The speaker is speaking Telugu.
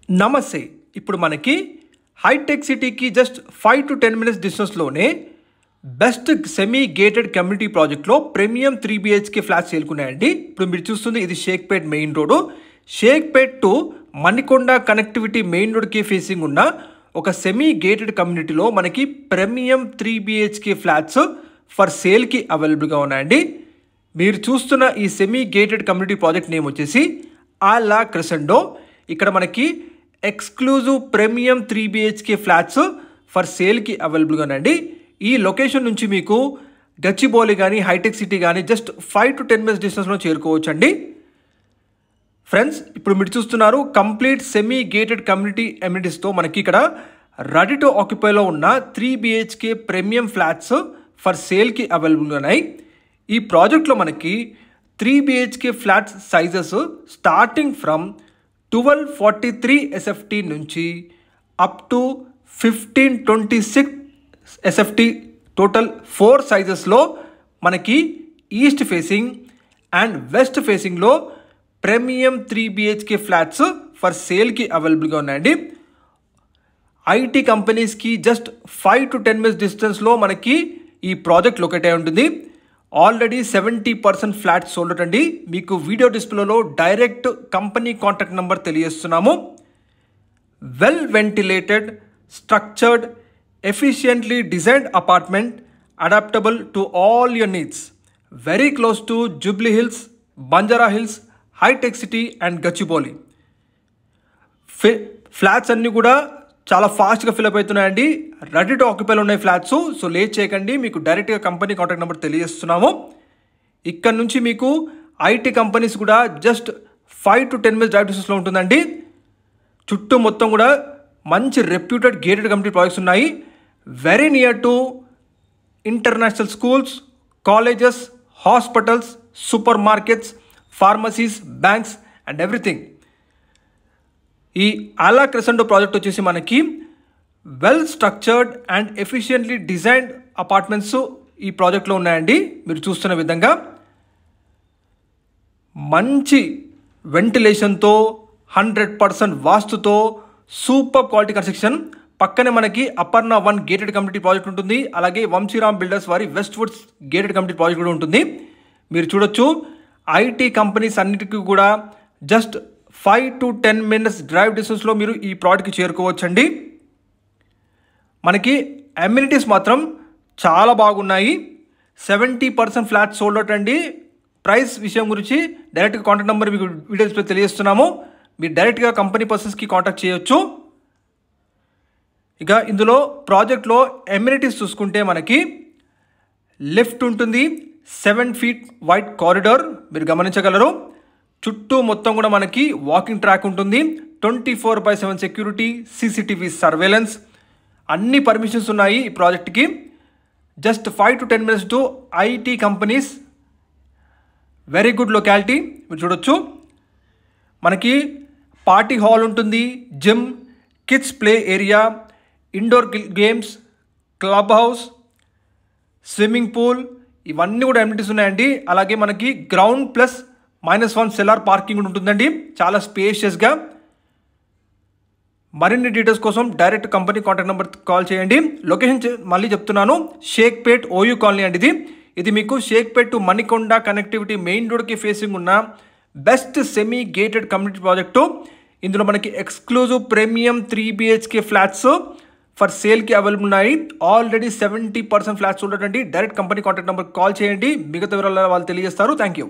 నమస్తే. ఇప్పుడు మనకి హైటెక్ సిటీకి జస్ట్ 5 to 10 minutes డిస్టెన్స్లోనే బెస్ట్ సెమీ గేటెడ్ కమ్యూనిటీ ప్రాజెక్ట్లో ప్రీమియం 3 BHK ఫ్లాట్స్ చేరుకున్నాయండి. ఇప్పుడు మీరు చూస్తుంది ఇది Shaikpet main road. Shaikpet to Manikonda connectivity main రోడ్కి ఫేసింగ్ ఉన్న ఒక సెమీ గేటెడ్ కమ్యూనిటీలో మనకి ప్రీమియం 3 BHK ఫ్లాట్స్ ఫర్ సేల్కి అవైలబుల్గా ఉన్నాయండి. మీరు చూస్తున్న ఈ semi gated community project name వచ్చేసి ఆలా క్రెసెండో. ఇక్కడ మనకి exclusive premium 3 BHK flats for సేల్కి అవైలబుల్గా ఉన్నాయండి. ఈ లొకేషన్ నుంచి మీకు గచ్చిబౌలి కానీ హైటెక్ సిటీ కానీ జస్ట్ 5 to 10 minutes డిస్టెన్స్లో చేరుకోవచ్చు అండి. ఫ్రెండ్స్, ఇప్పుడు మీరు చూస్తున్నారు కంప్లీట్ సెమీ గేటెడ్ కమ్యూనిటీ ఎమ్యూనిటీస్తో మనకి ఇక్కడ రెడీ టు ఆక్యుపైలో ఉన్న 3 BHK ప్రీమియం ఫ్లాట్స్ ఫర్ సేల్కి అవైలబుల్గా ఉన్నాయి. ఈ ప్రాజెక్ట్లో మనకి 3 BHK flats sizes starting from 1243 SFT నుంచి అప్ టు 1526 SFT టోటల్ 4 సైజెస్లో మనకి ఈస్ట్ ఫేసింగ్ అండ్ వెస్ట్ ఫేసింగ్లో ప్రీమియం 3 BHK ఫ్లాట్స్ ఫర్ సేల్కి అవైలబుల్గా ఉన్నాయండి. ఐటీ కంపెనీస్కి జస్ట్ 5 to 10 minutes డిస్టెన్స్లో మనకి ఈ ప్రాజెక్ట్ లొకేట్ అయి ఉంటుంది. ఆల్రెడీ 70% ఫ్లాట్స్ సోల్డ్ అండి. మీకు వీడియో డిస్ప్లేలో డైరెక్ట్ కంపెనీ కాంటాక్ట్ నెంబర్ తెలియజేస్తున్నాము. Well ventilated, structured, efficiently designed apartment adaptable to all your needs. Very close to Jubilee Hills, Banjara Hills, హైటెక్ సిటీ అండ్ గచ్చిబౌలి. ఫ్లాట్స్ అన్నీ కూడా చాలా ఫాస్ట్గా ఫిల్అప్ అవుతున్నాయండి. రెడీ టు ఆక్యుపైలో ఉన్నాయి ఫ్లాట్స్. సో లేట్ చేయకండి, మీకు డైరెక్ట్గా కంపెనీ కాంటాక్ట్ నెంబర్ తెలియజేస్తున్నాము. ఇక్కడ నుంచి మీకు ఐటీ కంపెనీస్ కూడా జస్ట్ 5 to 10 minutes డ్రైవ్ డిస్టెన్స్లో ఉంటుందండి. చుట్టూ మొత్తం కూడా మంచి రెప్యూటెడ్ గేటెడ్ కమ్యూనిటీ ప్రాజెక్ట్స్ ఉన్నాయి. Very near to international schools, colleges, hospitals, super markets, pharmacies, banks and everything. ఈ ఆలా క్రెసెండో ప్రాజెక్ట్ వచ్చేసి మనకి well structured and efficiently designed apartments ఈ ప్రాజెక్ట్లో ఉన్నాయండి. మీరు చూస్తున్న విధంగా మంచి వెంటిలేషన్తో 100% వాస్తుతో సూపర్ క్వాలిటీ కన్స్ట్రక్షన్. పక్కనే మనకి అపర్ణ 1 గేటెడ్ కమ్యూనిటీ ప్రాజెక్ట్ ఉంటుంది. అలాగే వంశీరామ్ బిల్డర్స్ వారి west Woods gated community project కూడా ఉంటుంది. మీరు చూడొచ్చు ఐటీ కంపెనీస్ అన్నిటికీ కూడా జస్ట్ 5 to 10 minutes డ్రైవ్ డిస్టెన్స్లో మీరు ఈ ప్రాజెక్ట్కి చేరుకోవచ్చండి. మనకి అమ్యూనిటీస్ మాత్రం చాలా బాగున్నాయి. 70% ఫ్లాట్ సోల్డ్ అవుట్ అండి. ప్రైస్ విషయం గురించి డైరెక్ట్గా కాంటాక్ట్ నెంబర్ మీకు వీడియోస్లో తెలియజేస్తున్నాము. మీరు డైరెక్ట్గా కంపెనీ పర్సన్స్కి కాంటాక్ట్ చేయొచ్చు. ఇక ఇందులో ప్రాజెక్ట్లో అమ్యూనిటీస్ చూసుకుంటే మనకి లిఫ్ట్ ఉంటుంది, 7 feet వైడ్ కారిడార్ మీరు గమనించగలరు. చుట్టూ మొత్తం కూడా మనకి వాకింగ్ ట్రాక్ ఉంటుంది. 24/7 సెక్యూరిటీ, CCTV సర్వేలెన్స్, అన్ని పర్మిషన్స్ ఉన్నాయి ఈ ప్రాజెక్ట్కి. Just 5 to 10 minutes to IT companies. Very good locality. మీరు చూడొచ్చు మనకి పార్టీ హాల్ ఉంటుంది, gym, kids play area, indoor games, club house, swimming pool, ఇవన్నీ కూడా అమ్యూనిటీస్ ఉన్నాయండి. అలాగే మనకి గ్రౌండ్ ప్లస్ -1 సెల్లార్ పార్కింగ్ ఉంటుందండి, చాలా స్పేషియస్గా. మరిన్ని డీటెయిల్స్ కోసం direct company contact number call చేయండి. లొకేషన్ మళ్ళీ చెప్తున్నాను, షేక్పేట్ ఓయూ కాలనీ అండి. ఇది మీకు Shaikpet to Manikonda connectivity main రోడ్కి ఫేసింగ్ ఉన్న best semi gated community project. ఇందులో మనకి exclusive premium 3 BHK flats for సేల్కి అవైలబుల్ ఉన్నాయి. ఆల్రెడీ 70% ఫ్లాట్స్ ఉండటండి. Direct company contact number call చేయండి, మిగతా వివరాలు వాళ్ళు తెలియజేస్తారు. Thank you.